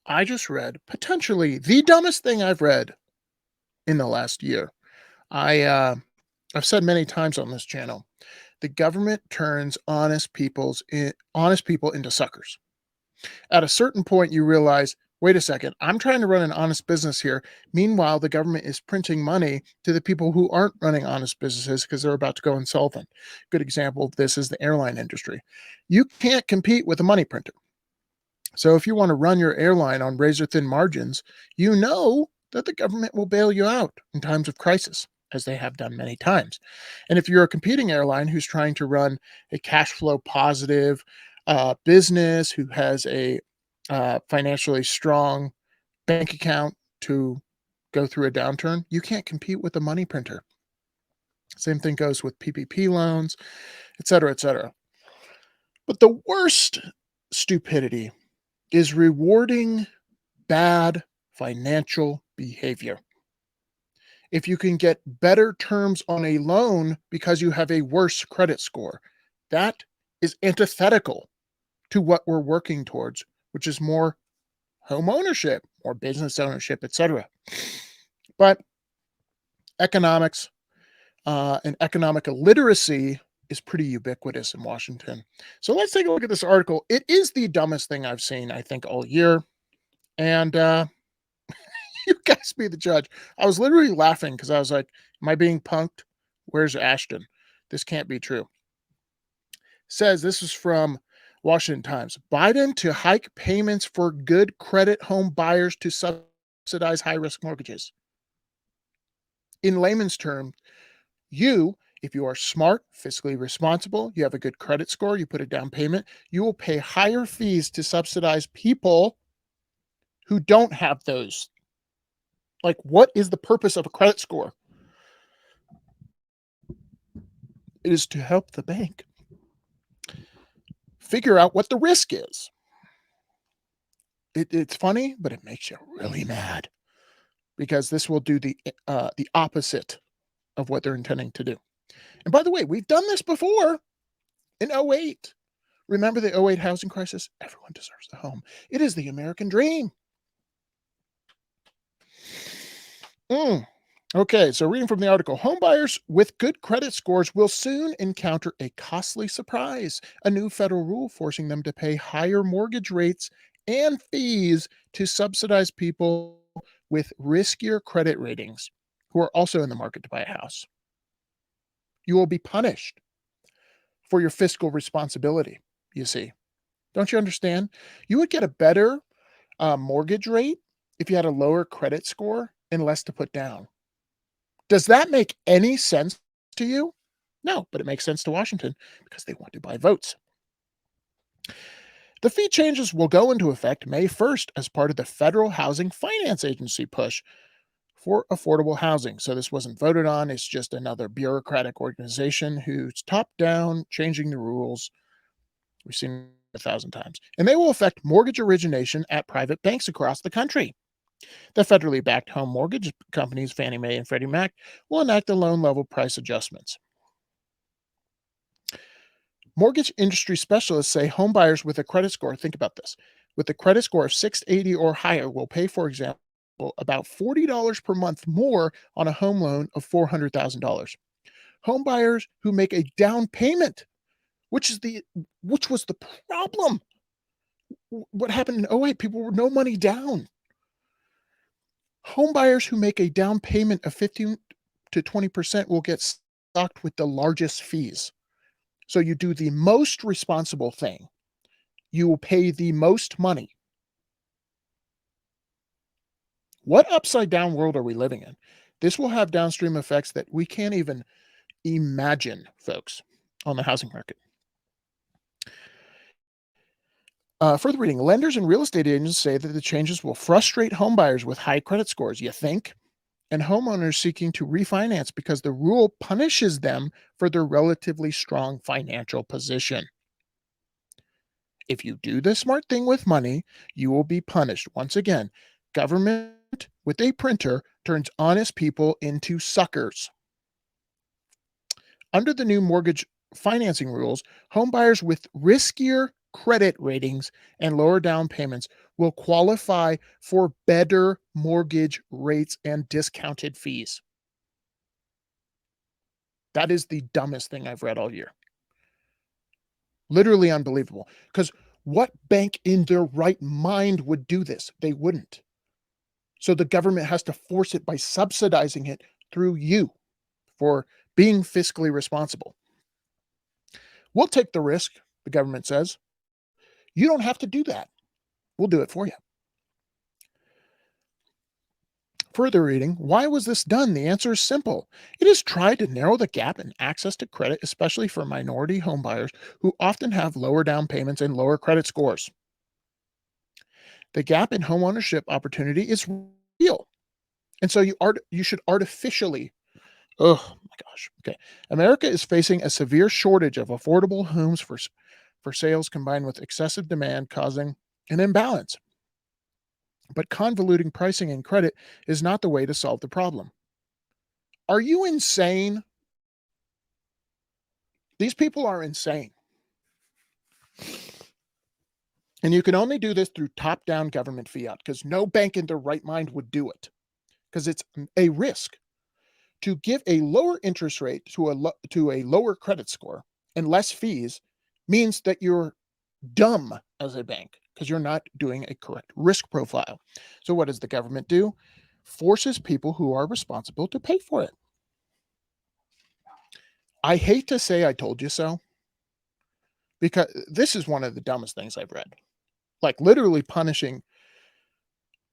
I just read potentially the dumbest thing I've read in the last year. I I've said many times on this channel, the government turns honest people into suckers. At a certain point, you realize, wait a second, I'm trying to run an honest business here. Meanwhile, the government is printing money to the people who aren't running honest businesses because they're about to go insolvent. Good example of this is the airline industry. You can't compete with a money printer. So if you want to run your airline on razor thin margins, you know that the government will bail you out in times of crisis, as they have done many times. And if you're a competing airline who's trying to run a cash flow positive business, who has a financially strong bank account to go through a downturn, you can't compete with a money printer. Same thing goes with PPP loans, et cetera, et cetera. But the worst stupidity is rewarding bad financial behavior. If you can get better terms on a loan because you have a worse credit score, that is antithetical to what we're working towards, which is more home ownership or business ownership, etc. But economics and economic illiteracy is pretty ubiquitous in Washington. So let's take a look at this article. It is the dumbest thing I've seen, I think, all year. And you guys be the judge. I was literally laughing because I was like, am I being punked? Where's Ashton? This can't be true. Says this is from Washington Times. Biden to hike payments for good credit home buyers to subsidize high risk mortgages. In layman's terms, if you are smart, fiscally responsible, you have a good credit score, you put a down payment, you will pay higher fees to subsidize people who don't have those. Like, what is the purpose of a credit score? It is to help the bank figure out what the risk is. It's funny, but it makes you really mad because this will do the opposite of what they're intending to do. And by the way, we've done this before in '08. Remember the '08 housing crisis? Everyone deserves a home. It is the American dream. Okay, so reading from the article, homebuyers with good credit scores will soon encounter a costly surprise, a new federal rule forcing them to pay higher mortgage rates and fees to subsidize people with riskier credit ratings who are also in the market to buy a house. You will be punished for your fiscal responsibility, you see. Don't you understand? You would get a better mortgage rate if you had a lower credit score and less to put down. Does that make any sense to you? No, but it makes sense to Washington because they want to buy votes. The fee changes will go into effect May 1st as part of the Federal Housing Finance Agency push for affordable housing. So this wasn't voted on. It's just another bureaucratic organization who's top down changing the rules. We've seen it 1,000 times. And they will affect mortgage origination at private banks across the country. The federally backed home mortgage companies, Fannie Mae and Freddie Mac, will enact the loan level price adjustments. Mortgage industry specialists say homebuyers with a credit score, think about this, with a credit score of 680 or higher will pay, for example, about $40 per month more on a home loan of $400,000. Homebuyers who make a down payment, which was the problem. What happened in '08? People were no money down. Home buyers who make a down payment of 15 to 20% will get stuck with the largest fees. So you do the most responsible thing. You will pay the most money. What upside down world are we living in? This will have downstream effects that we can't even imagine, folks, on the housing market. Further reading, lenders and real estate agents say that the changes will frustrate homebuyers with high credit scores. You think? And homeowners seeking to refinance because the rule punishes them for their relatively strong financial position. If you do the smart thing with money, you will be punished. Once again, government with a printer turns honest people into suckers. Under the new mortgage financing rules, homebuyers with riskier credit ratings and lower down payments will qualify for better mortgage rates and discounted fees. That is the dumbest thing I've read all year. Literally unbelievable. Because what bank in their right mind would do this? They wouldn't. So the government has to force it by subsidizing it through you for being fiscally responsible. We'll take the risk, the government says. You don't have to do that. We'll do it for you. Further reading, why was this done? The answer is simple. It is tried to narrow the gap in access to credit, especially for minority homebuyers who often have lower down payments and lower credit scores. The gap in homeownership opportunity is real. And so you should artificially. Oh my gosh. Okay. America is facing a severe shortage of affordable homes for sales combined with excessive demand causing an imbalance. But convoluting pricing and credit is not the way to solve the problem. Are you insane? These people are insane. And you can only do this through top down government fiat because no bank in their right mind would do it because it's a risk. To give a lower interest rate to a lower credit score and less fees means that you're dumb as a bank because you're not doing a correct risk profile. So what does the government do? Forces people who are responsible to pay for it. I hate to say I told you so because this is one of the dumbest things I've read. Like literally punishing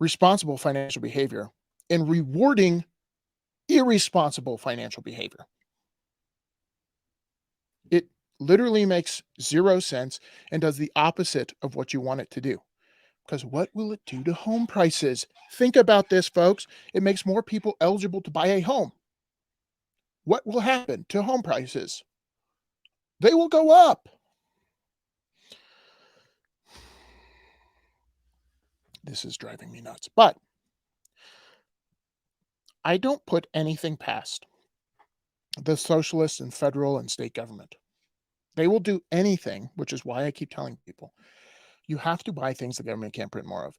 responsible financial behavior and rewarding irresponsible financial behavior. It literally makes zero sense and does the opposite of what you want it to do. Because what will it do to home prices? Think about this, folks. It makes more people eligible to buy a home. What will happen to home prices? They will go up. This is driving me nuts. But I don't put anything past the socialists and federal and state government. They will do anything, which is why I keep telling people you have to buy things the government can't print more of.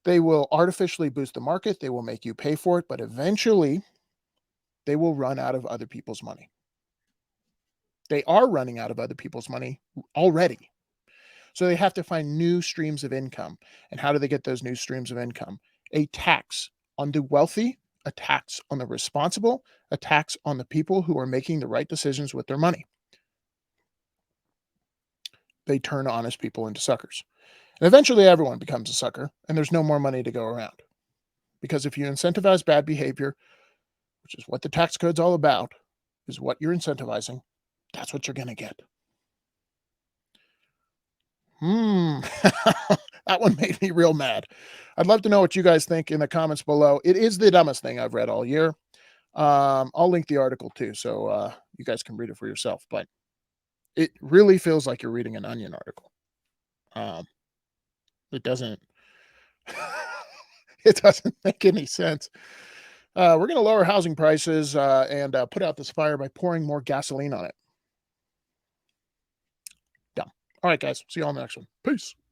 They will artificially boost the market. They will make you pay for it, but eventually they will run out of other people's money. They are running out of other people's money already. So they have to find new streams of income. And how do they get those new streams of income? A tax on the wealthy, a tax on the responsible, a tax on the people who are making the right decisions with their money. They turn honest people into suckers. And eventually everyone becomes a sucker and there's no more money to go around. Because if you incentivize bad behavior, which is what the tax code's all about, is what you're incentivizing, that's what you're going to get. That one made me real mad. I'd love to know what you guys think in the comments below. It is the dumbest thing I've read all year. I'll link the article too, so you guys can read it for yourself. But it really feels like you're reading an Onion article. It doesn't. It doesn't make any sense. We're going to lower housing prices and put out this fire by pouring more gasoline on it. Dumb. All right, guys. See you on the next one. Peace.